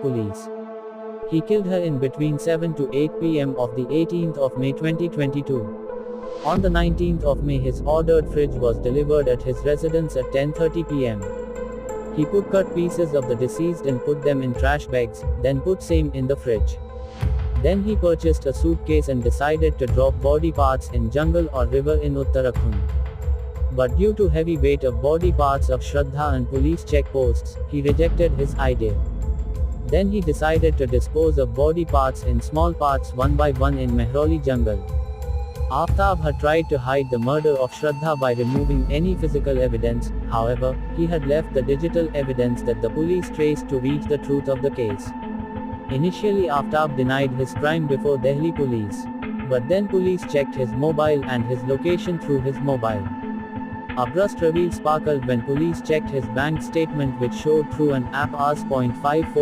police. He killed her in between 7 to 8 p.m. of the 18th of May 2022. On the 19th of May, his ordered fridge was delivered at his residence at 10:30 p.m. He put cut pieces of the deceased and put them in trash bags, then put same in the fridge. Then he purchased a suitcase and decided to drop body parts in jungle or river in Uttarakhand. But due to heavy weight of body parts of Shraddha and police checkposts, he rejected his idea. Then he decided to dispose of body parts in small parts one by one in Mehrauli jungle. Aftab had tried to hide the murder of Shraddha by removing any physical evidence. However, he had left the digital evidence that the police traced to reach the truth of the case. Initially, Aftab denied his crime before Delhi police. But then police checked his mobile and his location through his mobile. A burst reveal sparkled when police checked his bank statement, which showed through an app Rs. 0.54